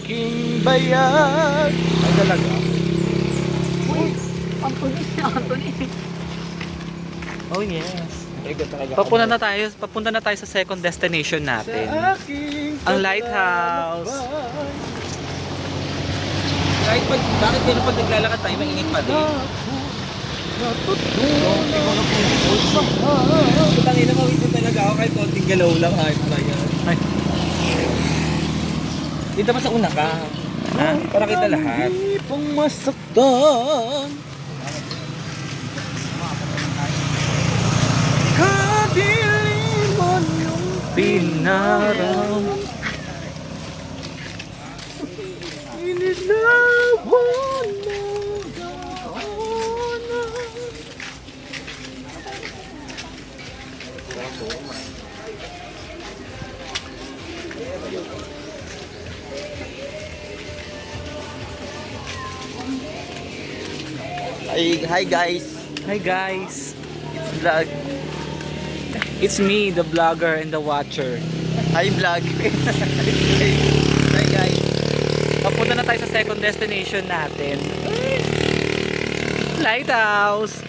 aking bayan. Ay talaga. Uy, Anthony. Oh yes. Papunta na tayo sa second destination natin. Ang lighthouse. Kahit bakit ganun pag naglalakad tayo, mainit pa din. Tangin na mawis na talaga ako kahit konting galaw lang. Ay, paraya. Dito pa sa una ka. Ha? Para kita lahat. Pang masaktan. Kadiliman yung Pinaram. inilawan mo. Hi guys. Hi guys. It's vlog. It's me, the vlogger and the watcher. Hi vlog. Hi guys. Papunta na tayo sa second destination natin. Lighthouse.